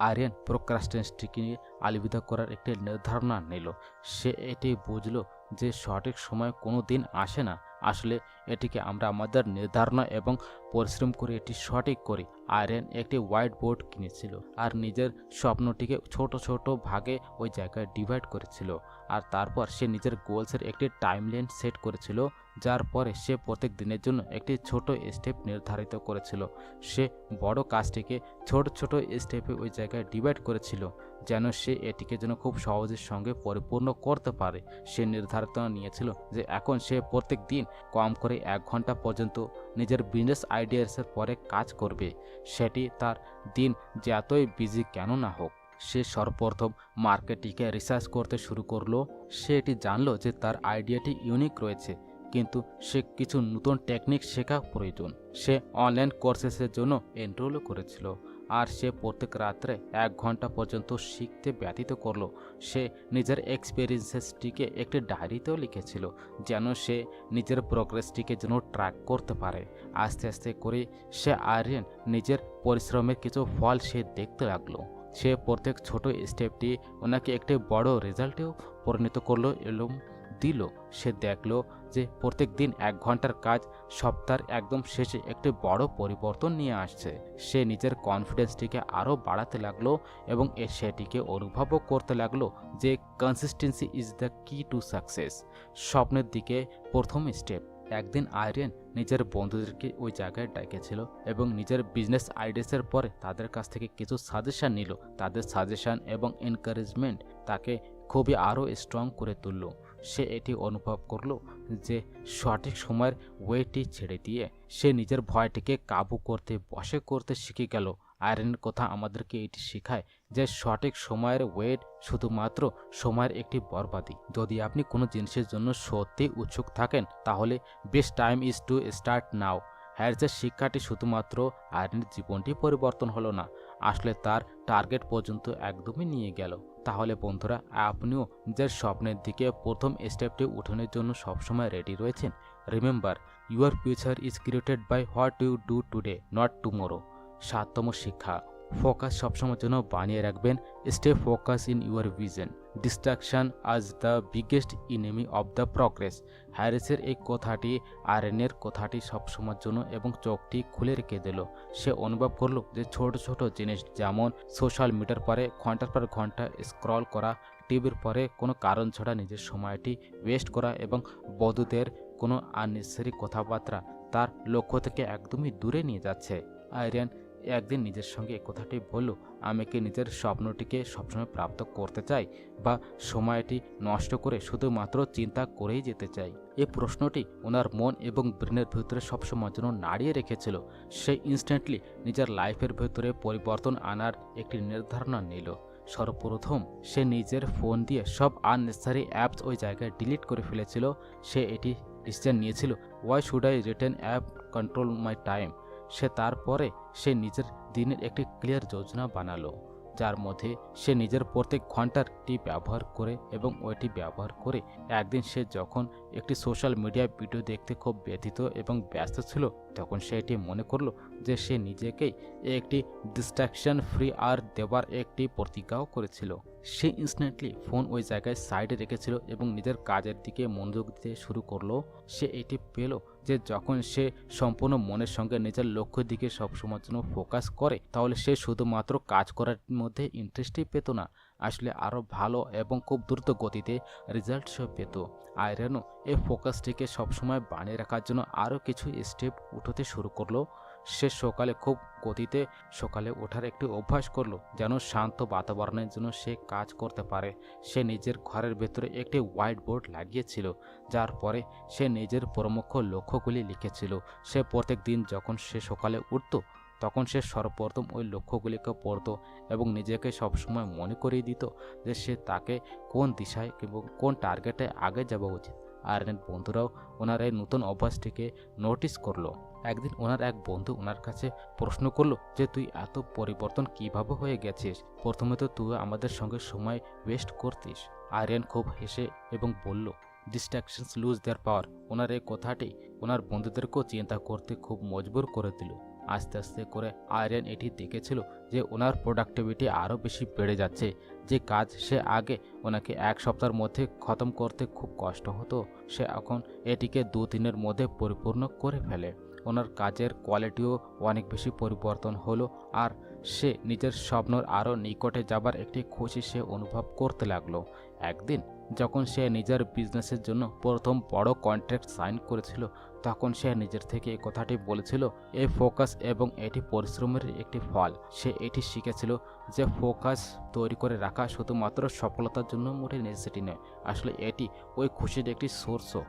আরিয়ান প্রোক্রাস্টিনেশনটিকে আলবিদা করার একটি নির্ধারণা নিল। সে এটি বুঝলো যে সঠিক সময় কোনো দিন আসে না, আসলে এটিকে আমরা আমাদের নির্ধারণা এবং পরিশ্রম করে এটি সঠিক করি। আরিয়ান একটি হোয়াইট বোর্ড কিনেছিল আর নিজের স্বপ্নটিকে ছোট ছোট ভাগে ওই জায়গায় ডিভাইড করেছিল। আর তারপর সে নিজের গোলসের একটি টাইমলাইন সেট করেছিল, যার পরে সে প্রত্যেক দিনের জন্য একটি ছোট স্টেপ নির্ধারিত করেছিল। সে বড় কাজটিকে ছোট ছোট স্টেপে ওই জায়গায় ডিভাইড করেছিল, যেন সে এটিকে যেন খুব সহজের সঙ্গে পরিপূর্ণ করতে পারে। সে নির্ধারিত নিয়েছিল যে এখন সে প্রত্যেক দিন কম করে 1 ঘন্টা পর্যন্ত নিজের বিজনেস আইডিয়াসের পরে কাজ করবে। সেটি তার দিন যতই বিজি কেন না হোক। সে সর্বপ্রথম মার্কেটিংয়ে রিসার্চ করতে শুরু করলো। সে এটি জানলো যে তার আইডিয়াটি ইউনিক রয়েছে, কিন্তু সে কিছু নতুন টেকনিক শেখা প্রয়োজন। সে অনলাইন কোর্সেসের জন্য এনরোলও করেছিল আর সে প্রত্যেক রাত্রে 1 ঘন্টা পর্যন্ত শিখতে ব্যতীত করলো। সে নিজের এক্সপিরিয়েন্সেসটিকে একটি ডায়েরিতেও লিখেছিল, যেন সে নিজের প্রোগ্রেসটিকে যেন ট্র্যাক করতে পারে। আস্তে আস্তে করে সে আরিয়ান নিজের পরিশ্রমের কিছু ফল সে দেখতে লাগলো। সে প্রত্যেক ছোট স্টেপটি ওনাকে একটি বড় রেজাল্টেও পরিণত করলো এবং দিল। সে দেখলো যে প্রত্যেক দিন 1 ঘন্টার কাজ সপ্তাহের একদম শেষে একটি বড় পরিবর্তন নিয়ে আসছে। সে নিজের কনফিডেন্সটিকে আরও বাড়াতে লাগলো এবং সেটিকে অনুভবও করতে লাগলো যে কনসিস্টেন্সি ইজ দ্য কি টু সাকসেস, স্বপ্নের দিকে প্রথম স্টেপ। একদিন আরিয়ান নিজের বন্ধুদেরকে ওই জায়গায় ডেকেছিল এবং নিজের বিজনেস আইডিয়াসের পরে তাদের কাছ থেকে কিছু সাজেশন নিল। তাদের সাজেশন এবং এনকারেজমেন্ট তাকে খুবই আরও স্ট্রং করে তুলল। সে এটি অনুভব করলো যে সঠিক সময়ের ওয়েটটি ছেড়ে দিয়ে সে নিজের ভয়টিকে কাবু করতে শিখে গেল। আয়রনের কথা আমাদেরকে এটি শেখায় যে সঠিক সময়ের ওয়েট শুধুমাত্র সময়ের একটি বরবাদি। যদি আপনি কোনো জিনিসের জন্য সত্যি উৎসুক থাকেন তাহলে best time is to start now. হ্যারিসের শিক্ষাটি শুধুমাত্র আয়রনের জীবনটি পরিবর্তন হলো না, আসলে তার টার্গেট পর্যন্ত একদমই নিয়ে গেল। তাহলে বন্ধুরা, আপনিও নিজের স্বপ্নের দিকে প্রথম স্টেপটি উঠানোর জন্য সবসময় রেডি রয়েছেন। Remember, your future is created by what you do today, not tomorrow. 7তম শিক্ষা, ফোকাস সবসময়ের জন্য বানিয়ে রাখবেন। Stay focus in your vision. Distraction is the biggest enemy of the progress. হ্যারিসের এই কথাটি আয়রনের কথাটি সবসময়ের জন্য এবং চোখটি খুলে রেখে দিল। সে অনুভব করলো যে ছোট ছোট জিনিস, যেমন সোশ্যাল মিডিয়ার পরে ঘন্টার পর ঘন্টা স্ক্রল করা, টিভির পরে কোনো কারণ ছাড়া নিজের সময়টি ওয়েস্ট করা এবং বন্ধুদের কোনো আননেসেসারি কথাবার্তা তার লক্ষ্য থেকে একদমই দূরে নিয়ে যাচ্ছে। আয়রন একদিন নিজের সঙ্গে এই কথাটি বলল, আমি কি নিজের স্বপ্নটিকে সবসময় প্রাপ্ত করতে চাই, বা সময়টি নষ্ট করে শুধুমাত্র চিন্তা করেই যেতে চাই? এই প্রশ্নটি ওনার মন এবং ব্রেনের ভিতরে সবসময় জন্য নাড়িয়ে রেখেছিল। সে ইনস্ট্যান্টলি নিজের লাইফের ভেতরে পরিবর্তন আনার একটি নির্ধারণা নিল। সর্বপ্রথম সে নিজের ফোন দিয়ে সব আননেসেসারি অ্যাপস ওই জায়গায় ডিলিট করে ফেলেছিল। সে এটি ডিসিশন নিয়েছিল, why should I written app control my time. তারপরে সে নিজের দিনের একটি ক্লিয়ার যোজনা বানালো, যার মধ্যে সে নিজের প্রত্যেক ঘন্টারটি ব্যবহার করে এবং ওইটি ব্যবহার করে। একদিন সে যখন একটি সোশ্যাল মিডিয়া ভিডিও দেখতে খুব ব্যথিত এবং ব্যস্ত ছিল, তখন সে এটি মনে করলো যে সে নিজেকেই একটি ডিস্ট্রাকশন ফ্রি আর দেওয়ার একটি প্রতিজ্ঞাও করেছিল। সে ইনস্ট্যান্টলি ফোন ওই জায়গায় সাইডে রেখেছিল এবং নিজের কাজের দিকে মনোযোগ দিতে শুরু করলো। সে এটি পেল যে যখন সে সম্পূর্ণ মনের সঙ্গে নিজের লক্ষ্যের দিকে সবসময়ের জন্য ফোকাস করে, তাহলে সে শুধুমাত্র কাজ করার মধ্যে ইন্টারেস্টই পেত না, আসলে আরও ভালো এবং খুব দ্রুত গতিতে রেজাল্ট সে পেত। আয়রনও এই ফোকাসটিকে সবসময় বানিয়ে রাখার জন্য আরও কিছু স্টেপ উঠতে শুরু করলো। সে সকালে খুব গতিতে সকালে ওঠার একটি অভ্যাস করলো, যেন শান্ত বাতাবরণের জন্য সে কাজ করতে পারে। সে নিজের ঘরের ভেতরে একটি হোয়াইট বোর্ড লাগিয়েছিল, যার পরে সে নিজের প্রমুখ লক্ষ্যগুলি লিখেছিল। সে প্রত্যেক দিন যখন সে সকালে উঠত, তখন সে সর্বপ্রথম ওই লক্ষ্যগুলিকে পড়তো এবং নিজেকে সবসময় মনে করিয়ে দিত যে সে তাকে কোন দিশায় এবং কোন টার্গেটে আগে যাওয়া উচিত। আয়রনের বন্ধুরাও ওনার এই নতুন অভ্যাসটিকে নোটিস করলো। একদিন ওনার এক বন্ধু ওনার কাছে প্রশ্ন করলো যে তুই এত পরিবর্তন কিভাবে হয়ে গেছিস? প্রথমে তো তুই আমাদের সঙ্গে সময় ওয়েস্ট করতিস। আয়রন খুব হেসে এবং বলল, ডিস্ট্রাকশনস লুজ দেয়ার পাওয়ার। ওনার এই কথাটি ওনার বন্ধুদেরকেও চিন্তা করতে খুব মজবুর করে দিল। আস্তে আস্তে করে আয়রন এটি দেখেছিল যে ওনার প্রোডাক্টিভিটি আরও বেশি বেড়ে যাচ্ছে। যে কাজ সে আগে ওনাকে এক সপ্তাহের মধ্যে খতম করতে খুব কষ্ট হতো, সে এখন এটিকে 2 দিনের মধ্যে পরিপূর্ণ করে ফেলে। ওনার কাজের কোয়ালিটিও অনেক বেশি পরিবর্তন হলো, আর সে নিজের স্বপ্নর আরও নিকটে যাবার একটি খুশি সে অনুভব করতে লাগলো। একদিন যখন সে নিজের বিজনেসের জন্য প্রথম বড় কন্ট্রাক্ট সাইন করেছিল, তখন সে নিজের থেকে এই কথাটি বলেছিল, এই ফোকাস এবং এটি পরিশ্রমের একটি ফল। সে এটি শিখেছিল যে ফোকাস তৈরি করে রাখা শুধুমাত্র সফলতার জন্য মোটেই নেসেসিটি নয়, আসলে এটি ওই খুশির একটি সোর্সও,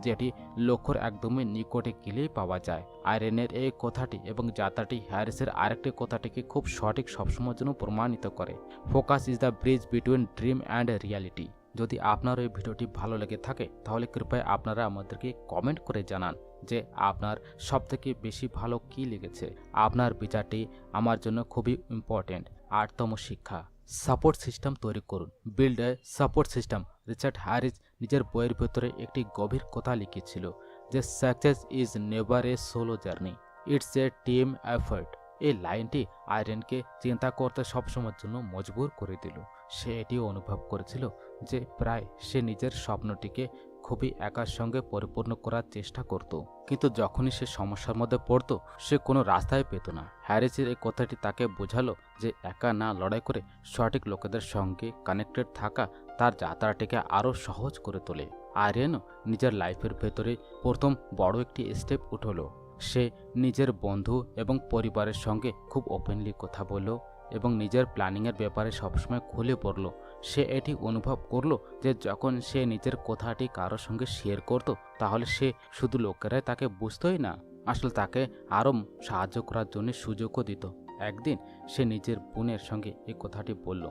যেটি লক্ষ্যর একদমই নিকটে গেলেই পাওয়া যায়। আয়রনের এই কথাটি এবং যাত্রাটি হ্যারিসের আরেকটি কথাটিকে খুব সঠিক সবসময়ের জন্য প্রমাণিত করে। Focus is the bridge between dream and reality. যদি আপনার এই ভিডিওটি ভালো লেগে থাকে তাহলে কৃপয়া আপনারা আমাদেরকে কমেন্ট করে জানান যে আপনার সবথেকে বেশি ভালো কী লেগেছে। আপনার বিচারটি আমার জন্য খুবই ইম্পর্টেন্ট। 8তম শিক্ষা, সাপোর্ট সিস্টেম তৈরি করুন। Build a support system. Richard Harris নিজের বইয়ের ভেতরে একটি গভীর কথা লিখেছিল যে success is never a solo journey, it's a team effort. এই লাইনটি আয়রনকে চিন্তা করতে সবসময়ের জন্য মজবুর করে দিল। সে এটিও অনুভব করেছিল যে প্রায় সে নিজের স্বপ্নটিকে খুবই একার সঙ্গে পরিপূর্ণ করার চেষ্টা করত, কিন্তু যখনই সে সমস্যার মধ্যে পড়ত সে কোনো রাস্তায় পেত না। হ্যারিসের এই কথাটি তাকে বোঝালো যে একা না লড়াই করে সঠিক লোকেদের সঙ্গে কানেক্টেড থাকা তার যাত্রাটিকে আরও সহজ করে তোলে। আয়রনও নিজের লাইফের ভেতরে প্রথম বড় একটি স্টেপ উঠলো। সে নিজের বন্ধু এবং পরিবারের সঙ্গে খুব ওপেনলি কথা বলল এবং নিজের প্ল্যানিংয়ের ব্যাপারে সবসময় খুলে পড়ল। সে এটি অনুভব করলো যে যখন সে নিজের কথাটি কারোর সঙ্গে শেয়ার করত, তাহলে সে শুধু লোকেরাই তাকে বুঝতোই না, আসলে তাকে আরও সাহায্য করার জন্য সুযোগও দিত। একদিন সে নিজের বোনের সঙ্গে এই কথাটি বলল,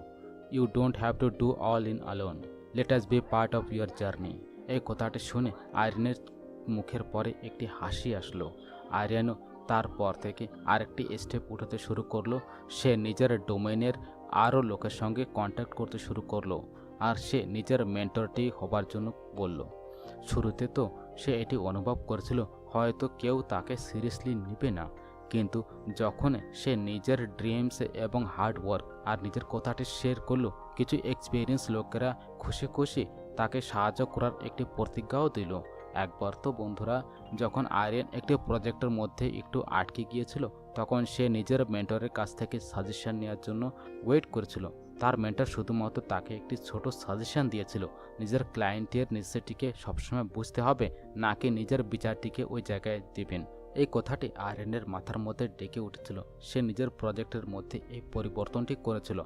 you don't have to do all in alone, let us be part of your journey. এই কথাটি শুনে আয়রনের মুখের পরে একটি হাসি আসলো। আয়রনও তারপর থেকে আরেকটি স্টেপ উঠাতে শুরু করলো। সে নিজের ডোমেনের আরও লোকের সঙ্গে কন্ট্যাক্ট করতে শুরু করলো, আর সে নিজের মেন্টরটি হবার জন্য বলল। শুরুতে তো সে এটি অনুভব করেছিল হয়তো কেউ তাকে সিরিয়াসলি নেবে না, কিন্তু যখন সে নিজের ড্রিমস এবং হার্ড ওয়ার্ক আর নিজের কথাটি শেয়ার করলো, কিছু এক্সপিরিয়েন্স লোকেরা খুশি খুশি তাকে সাহায্য করার একটি প্রতিজ্ঞাও দিল। একবার তো বন্ধুরা, যখন আয়রন একটি প্রজেক্টের মধ্যে একটু আটকে গিয়েছিল, তখন সে নিজের মেন্টরের কাছ থেকে সাজেশন নেওয়ার জন্য ওয়েট করেছিল। তার মেন্টর শুধুমাত্র তাকে একটি ছোট সাজেশন দিয়েছিল, নিজের ক্লায়েন্টের নেসেসিটিকে সবসময় বুঝতে হবে, নাকি নিজের বিচারটিকে ওই জায়গায় দেবেন। এই কথাটি আয়রনের মাথার মধ্যে ডেকে উঠেছিল। সে নিজের প্রজেক্টের মধ্যে এই পরিবর্তনটি করেছিল,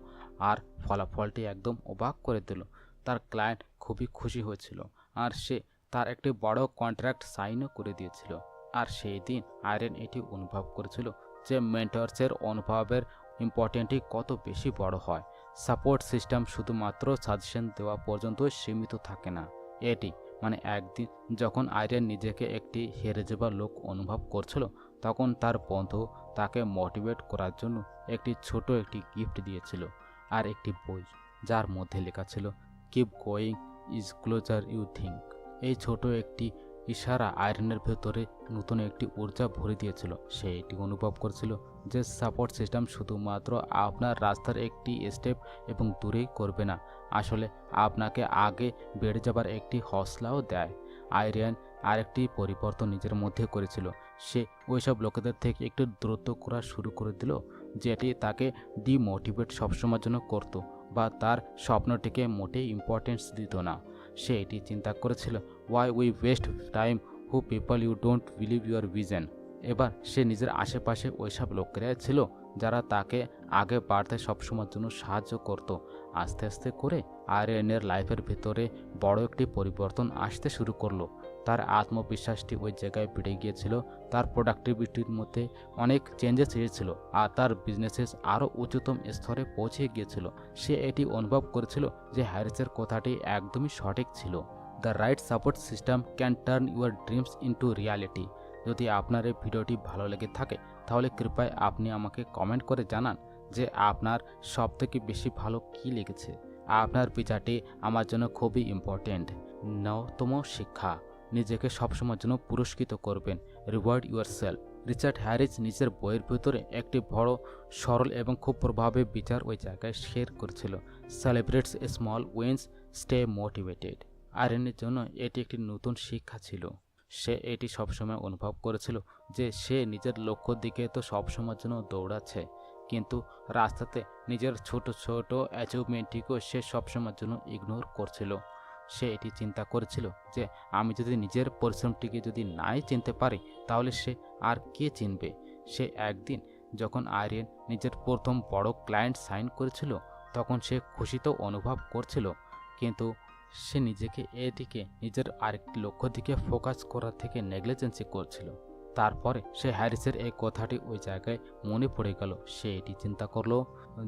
আর ফলাফলটি একদম অবাক করে দিল। তার ক্লায়েন্ট খুবই খুশি হয়েছিল, আর সে তার একটি বড় কন্ট্রাক্ট সাইনও করে দিয়েছিল। আর সেই দিন আয়রন এটি অনুভব করেছিল যে মেন্টরসের অনুভবের ইম্পর্টেন্টই কত বেশি বড় হয়। সাপোর্ট সিস্টেম শুধুমাত্র সাজেশন দেওয়া পর্যন্ত সীমিত থাকে না। এটি একদিন যখন আয়রন নিজেকে একটি হেরে যাওয়া লোক অনুভব করছিল, তখন তার বন্ধু তাকে মোটিভেট করার জন্য একটি গিফট দিয়েছিল, আর একটি বই যার মধ্যে লেখা ছিল, keep going is closer you think. এই ছোট একটি ইশারা আয়রনের ভেতরে নতুন একটি ঊর্জা ভরে দিয়েছিল। সে এটি অনুভব করেছিল যে সাপোর্ট সিস্টেম শুধুমাত্র আপনার রাস্তার একটি স্টেপ এবং দূরেই করবে না, আসলে আপনাকে আগে বেড়ে যাবার একটি হৌসলাও দেয়। আয়রন আরেকটি পরিবর্তন নিজের মধ্যে করেছিল। সে ওইসব লোকেদের থেকে একটু দূরত্ব করা শুরু করে দিল, যেটি তাকে ডিমোটিভেট সবসময়ের জন্য করত বা তার স্বপ্নটিকে মোটেই ইম্পর্টেন্স দিত না। সে এটি চিন্তা করেছিল, why we waste time who people you don't believe your vision. এবার সে নিজের আশেপাশে ওইসব লোকেরাই ছিল যারা তাকে আগে বাড়তে সবসময়ের জন্য সাহায্য করত। আস্তে আস্তে করে আরিয়ানের লাইফের ভেতরে বড় একটি পরিবর্তন আসতে শুরু করলো। তার আত্মবিশ্বাসটি ওই জায়গায় বেড়ে গিয়েছিল, তার প্রোডাক্টিভিটির মধ্যে অনেক চেঞ্জেস এসেছিল, আর তার বিজনেসেস আরও উচ্চতম স্তরে পৌঁছে গিয়েছিল। সে এটি অনুভব করেছিল যে হ্যারিসের কথাটি একদমই সঠিক ছিল। The right support system can turn your dreams into reality. যদি আপনার এই ভিডিওটি ভালো লেগে থাকে তাহলে কৃপয়ায় আপনি আমাকে কমেন্ট করে জানান যে আপনার সবথেকে বেশি ভালো কী লেগেছে। আপনার বিচারটি আমার জন্য খুবই ইম্পর্টেন্ট। নবতম শিক্ষা, নিজেকে সবসময়ের জন্য পুরস্কৃত করবেন। Reward your self. Richard Harris নিজের বইয়ের ভিতরে একটি বড়, সরল এবং খুব প্রভাবী বিচার ওই জায়গায় শেয়ার করেছিল। Celebrates small wins, stay motivated. আয়রনের জন্য এটি একটি নতুন শিক্ষা ছিল। সে এটি সবসময় অনুভব করেছিল যে সে নিজের লক্ষ্যর দিকে তো সবসময়ের জন্য দৌড়াচ্ছে, কিন্তু রাস্তাতে নিজের ছোট ছোট অ্যাচিভমেন্টটিকেও সে সবসময়ের জন্য ইগনোর করছিল। সে এটি চিন্তা করেছিল যে আমি যদি নিজের পরিশ্রমটিকে যদি নাই চিনতে পারি তাহলে সে আর কে চিনবে। সে একদিন যখন আরিয়ান নিজের প্রথম বড় ক্লায়েন্ট সাইন করেছিল তখন সে খুশি তো অনুভব করছিল, কিন্তু সে নিজেকে এদিকে নিজের আরেকটি লক্ষ্য দিকে ফোকাস করার থেকে নেগলিজেন্সি করছিল। তারপরে সে হ্যারিসের এই কথাটি ওই জায়গায় মনে পড়ে গেল। সে এটি চিন্তা করলো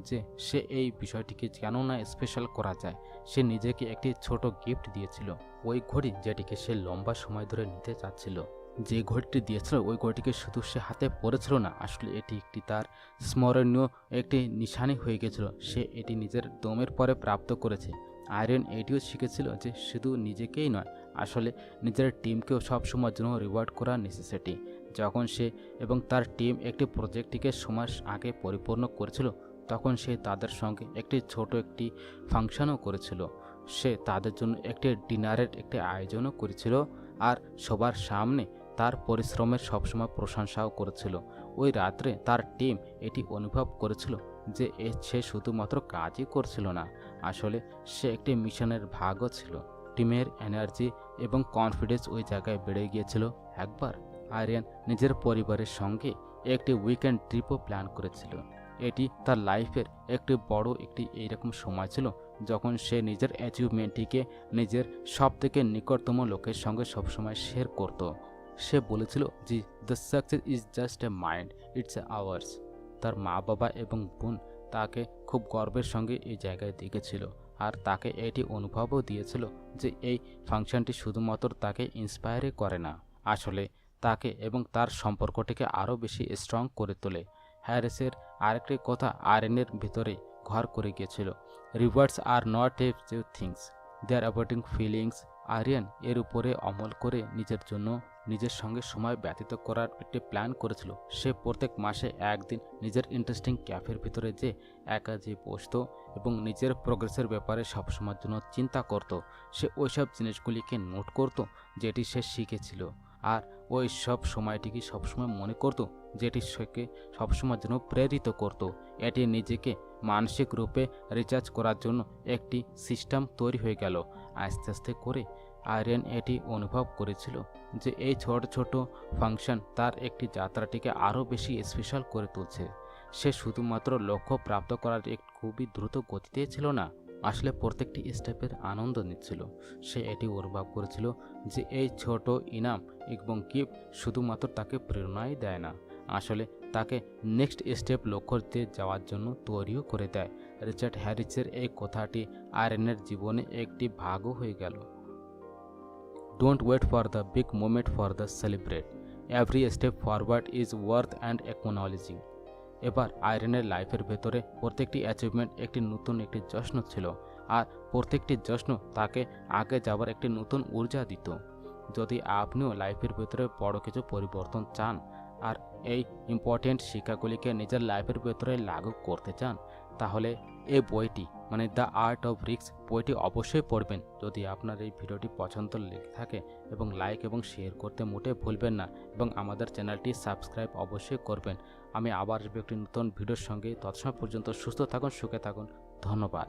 যে সে এই বিষয়টিকে কেন না স্পেশাল করা যায়। সে নিজেকে একটি ছোট গিফট দিয়েছিল, ওই ঘড়ি যেটিকে সে লম্বা সময় ধরে নিতে চাচ্ছিল। যে ঘড়িটি দিয়েছিল ওই ঘড়িটিকে শুধু সে হাতে পরেছিল না, আসলে এটি একটি তার স্মরণীয় একটি নিশানি হয়ে গেছিল। সে এটি নিজের দমের পরে প্রাপ্ত করেছে। আয়রন এটিও শিখেছিল যে শুধু নিজেকেই নয়, আসলে নিজের টিমকেও সবসময়ের জন্য রিওয়ার্ড করা নেসেসিটি। যখন সে এবং তার টিম একটি প্রজেক্টটিকে সময় আগে পরিপূর্ণ করেছিল তখন সে তাদের সঙ্গে একটি ছোট একটি ফাংশনও করেছিল। সে তাদের জন্য একটি ডিনারের একটি আয়োজনও করেছিল আর সবার সামনে তার পরিশ্রমের সবসময় প্রশংসাও করেছিল। ওই রাত্রে তার টিম এটি অনুভব করেছিল যে সে শুধুমাত্র কাজই করছিল না, আসলে সে একটি মিশনের ভাগও ছিল। টিমের এনার্জি এবং কনফিডেন্স ওই জায়গায় বেড়ে গিয়েছিল। একবার আরিয়ান নিজের পরিবারের সঙ্গে একটি উইকেন্ড ট্রিপও প্ল্যান করেছিল। এটি তার লাইফের একটি বড় একটি এইরকম সময় ছিল যখন সে নিজের অ্যাচিভমেন্টটিকে নিজের সবথেকে নিকটতম লোকের সঙ্গে সবসময় শেয়ার করত। সে বলেছিল যে the success is just a mind, it's a hours. তার মা বাবা এবং বোন তাকে খুব গর্বের সঙ্গে এই জায়গায় দেখেছিল আর তাকে এটি অনুভবও দিয়েছিল যে এই ফাংশনটি শুধুমাত্র তাকে ইন্সপায়ারই করে না, আসলে তাকে এবং তার সম্পর্কটিকে আরও বেশি স্ট্রং করে তোলে। হ্যারিসের আরেকটি কথা আয়রনের ভিতরে ঘর করে গিয়েছিল। Rewards are not a things, they are about feelings. Aryan এর উপরে অমল করে নিজের জন্য নিজের সঙ্গে সময় ব্যতীত করার একটি প্ল্যান করেছিল। সে প্রত্যেক মাসে একদিন নিজের ইন্টারেস্টিং ক্যাফের ভিতরে যে একা যে বসত এবং নিজের প্রোগ্রেসের ব্যাপারে সবসময়ের জন্য চিন্তা করত। সে ওইসব জিনিসগুলিকে নোট করত যেটি সে শিখেছিল, আর ওই সব সময়টিকে সবসময় মনে করত যেটি সেকে সবসময়ের জন্য প্রেরিত করত। এটি নিজেকে মানসিক রূপে রিচার্জ করার জন্য একটি সিস্টেম তৈরি হয়ে গেল। আস্তে আস্তে করে আয়রন এটি অনুভব করেছিল যে এই ছোট ছোট ফাংশন তার একটি যাত্রাটিকে আরও বেশি স্পেশাল করে তুলছে। সে শুধুমাত্র লক্ষ্য প্রাপ্ত করার এক খুবই দ্রুত গতিতে ছিল না, আসলে প্রত্যেকটি স্টেপের আনন্দ নিচ্ছিল। সে এটি অনুভব করেছিল যে এই ছোট ইনাম এবং গিফট শুধুমাত্র তাকে প্রেরণাই দেয় না, আসলে তাকে নেক্সট স্টেপ লক্ষ্যতে যাওয়ার জন্য তৈরিও করে দেয়। রিচার্ড হ্যারিসের এই কথাটি আয়রনের জীবনে একটি ভাগও হয়ে গেল। Don't wait for the big moment for the celebrate, every step forward is worth and acknowledging. এবার আয়রনের লাইফের ভেতরে প্রত্যেকটি অ্যাচিভমেন্ট একটি নতুন একটি জশ্ন ছিল, আর প্রত্যেকটি জশ্ন তাকে আগে যাওয়ার একটি নতুন ঊর্জা দিত। যদি আপনিও লাইফের ভেতরে বড় কিছু পরিবর্তন চান আর এই ইম্পর্টেন্ট শিক্ষাগুলিকে নিজের লাইফের ভেতরে লাগু করতে চান তাহলে এই বইটি মানে দ্য আর্ট অফ রিস্ক বইটি অবশ্যই পড়বেন। যদি আপনার এই ভিডিওটি পছন্দ লেগে থাকে এবং লাইক এবং শেয়ার করতে মোটেও ভুলবেন না এবং আমাদের চ্যানেলটি সাবস্ক্রাইব অবশ্যই করবেন। আমি আবার একটি নতুন ভিডিওর সঙ্গে, তৎসময় পর্যন্ত সুস্থ থাকুন, সুখে থাকুন, ধন্যবাদ।